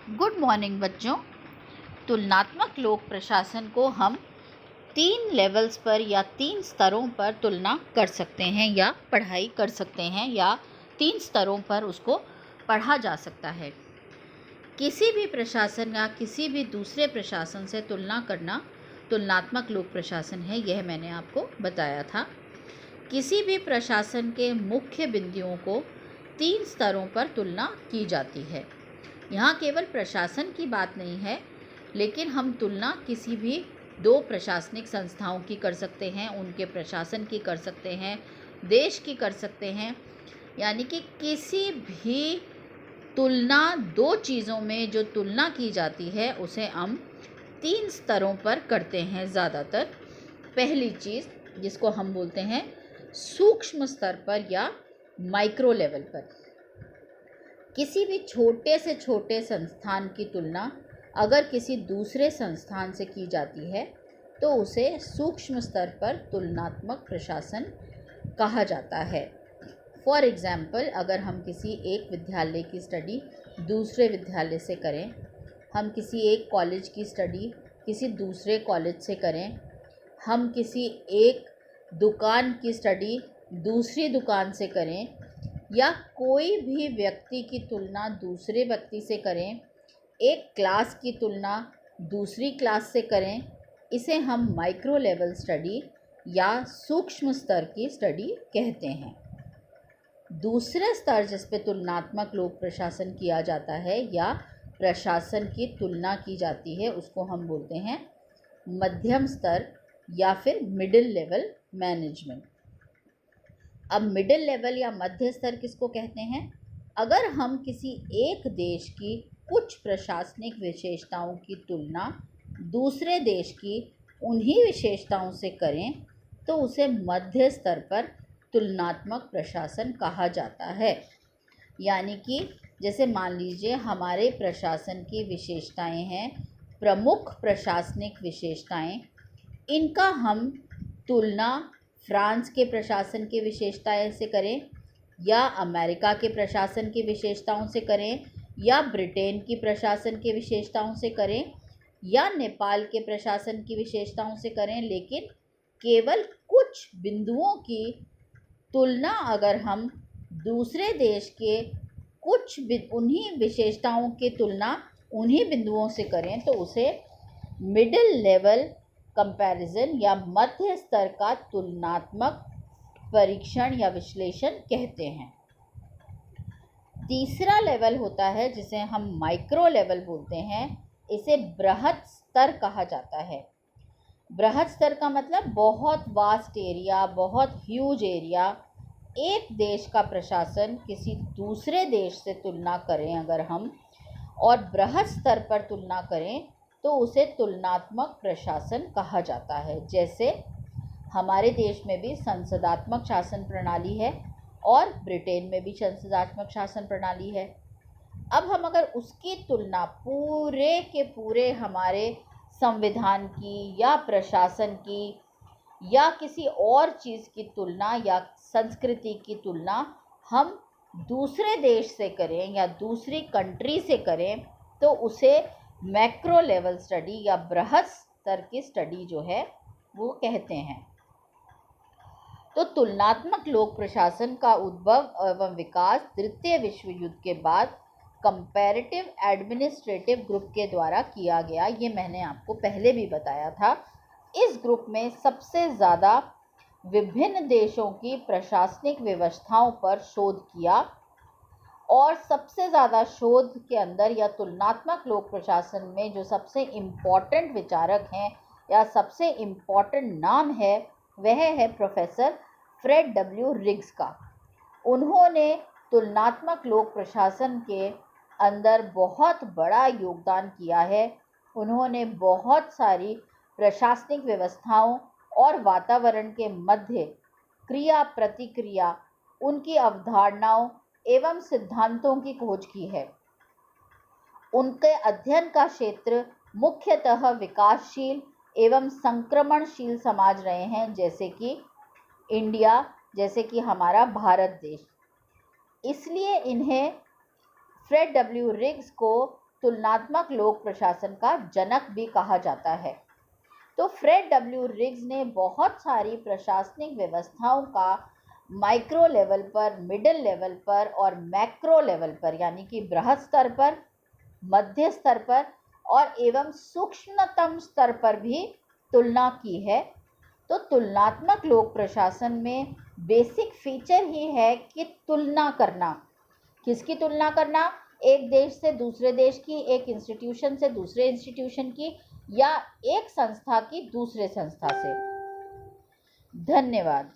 Good morning बच्चों। तुलनात्मक लोक प्रशासन को हम 3 लेवल्स पर या 3 स्तरों पर तुलना कर सकते हैं या पढ़ाई कर सकते हैं या 3 स्तरों पर उसको पढ़ा जा सकता है। किसी भी प्रशासन या किसी भी दूसरे प्रशासन से तुलना करना तुलनात्मक लोक प्रशासन है, यह मैंने आपको बताया था। किसी भी प्रशासन के मुख्य बिंदुओं को 3 स्तरों पर तुलना की जाती है। यहाँ केवल प्रशासन की बात नहीं है, लेकिन हम तुलना किसी भी 2 प्रशासनिक संस्थाओं की कर सकते हैं, उनके प्रशासन की कर सकते हैं, देश की कर सकते हैं। यानी कि किसी भी तुलना 2 चीज़ों में जो तुलना की जाती है उसे हम 3 स्तरों पर करते हैं ज़्यादातर। पहली चीज़ जिसको हम बोलते हैं सूक्ष्म स्तर पर या माइक्रो लेवल पर। किसी भी छोटे से छोटे संस्थान की तुलना अगर किसी दूसरे संस्थान से की जाती है तो उसे सूक्ष्म स्तर पर तुलनात्मक प्रशासन कहा जाता है। फॉर एग्ज़ाम्पल, अगर हम किसी एक विद्यालय की स्टडी दूसरे विद्यालय से करें, हम किसी एक कॉलेज की स्टडी किसी दूसरे कॉलेज से करें, हम किसी एक दुकान की स्टडी दूसरी दुकान से करें, या कोई भी व्यक्ति की तुलना दूसरे व्यक्ति से करें, एक क्लास की तुलना दूसरी क्लास से करें, इसे हम माइक्रो लेवल स्टडी या सूक्ष्म स्तर की स्टडी कहते हैं। दूसरा स्तर जिस पे तुलनात्मक लोक प्रशासन किया जाता है या प्रशासन की तुलना की जाती है उसको हम बोलते हैं मध्यम स्तर या फिर मिडिल लेवल मैनेजमेंट। अब मिडिल लेवल या मध्य स्तर किसको कहते हैं? अगर हम किसी एक देश की कुछ प्रशासनिक विशेषताओं की तुलना दूसरे देश की उन्हीं विशेषताओं से करें तो उसे मध्य स्तर पर तुलनात्मक प्रशासन कहा जाता है। यानी कि जैसे मान लीजिए हमारे प्रशासन की विशेषताएं हैं, प्रमुख प्रशासनिक विशेषताएं, इनका हम तुलना फ्रांस के प्रशासन की विशेषताएं से करें, या अमेरिका के प्रशासन की विशेषताओं से करें, या ब्रिटेन की प्रशासन की विशेषताओं से करें, या नेपाल के प्रशासन की विशेषताओं से करें, लेकिन केवल कुछ बिंदुओं की तुलना अगर हम दूसरे देश के कुछ उन्हीं विशेषताओं की तुलना उन्हीं बिंदुओं से करें तो उसे मिडिल लेवल कंपैरिजन या मध्य स्तर का तुलनात्मक परीक्षण या विश्लेषण कहते हैं। तीसरा लेवल होता है जिसे हम माइक्रो लेवल बोलते हैं, इसे बृहत स्तर कहा जाता है। बृहत स्तर का मतलब बहुत वास्ट एरिया, बहुत ह्यूज एरिया। एक देश का प्रशासन किसी दूसरे देश से तुलना करें अगर हम और बृहत स्तर पर तुलना करें तो उसे तुलनात्मक प्रशासन कहा जाता है। जैसे हमारे देश में भी संसदात्मक शासन प्रणाली है और ब्रिटेन में भी संसदात्मक शासन प्रणाली है। अब हम अगर उसकी तुलना पूरे के पूरे हमारे संविधान की या प्रशासन की या किसी और चीज़ की तुलना या संस्कृति की तुलना हम दूसरे देश से करें या दूसरी कंट्री से करें तो उसे मैक्रो लेवल स्टडी या बृहत स्तर की स्टडी जो है वो कहते हैं। तो तुलनात्मक लोक प्रशासन का उद्भव एवं विकास द्वितीय विश्व युद्ध के बाद कंपैरेटिव एडमिनिस्ट्रेटिव ग्रुप के द्वारा किया गया। ये मैंने आपको पहले भी बताया था। इस ग्रुप में सबसे ज़्यादा विभिन्न देशों की प्रशासनिक व्यवस्थाओं पर शोध किया और सबसे ज़्यादा शोध के अंदर या तुलनात्मक लोक प्रशासन में जो सबसे इम्पॉर्टेंट विचारक हैं या सबसे इम्पॉर्टेंट नाम है वह है प्रोफेसर फ्रेड डब्ल्यू रिग्स का। उन्होंने तुलनात्मक लोक प्रशासन के अंदर बहुत बड़ा योगदान किया है। उन्होंने बहुत सारी प्रशासनिक व्यवस्थाओं और वातावरण के मध्य क्रिया प्रतिक्रिया, उनकी अवधारणाओं एवं सिद्धांतों की खोज की है। उनके अध्ययन का क्षेत्र मुख्यतः विकासशील एवं संक्रमणशील समाज रहे हैं, जैसे कि इंडिया, जैसे कि हमारा भारत देश। इसलिए इन्हें फ्रेड डब्ल्यू रिग्स को तुलनात्मक लोक प्रशासन का जनक भी कहा जाता है। तो फ्रेड डब्ल्यू रिग्स ने बहुत सारी प्रशासनिक व्यवस्थाओं का माइक्रो लेवल पर, मिडिल लेवल पर और मैक्रो लेवल पर यानी कि बृहद स्तर पर, मध्य स्तर पर और एवं सूक्ष्मतम स्तर पर भी तुलना की है। तो तुलनात्मक लोक प्रशासन में बेसिक फीचर ही है कि तुलना करना। किसकी तुलना करना? एक देश से दूसरे देश की, एक इंस्टीट्यूशन से दूसरे इंस्टीट्यूशन की, या एक संस्था की दूसरे संस्था से। धन्यवाद।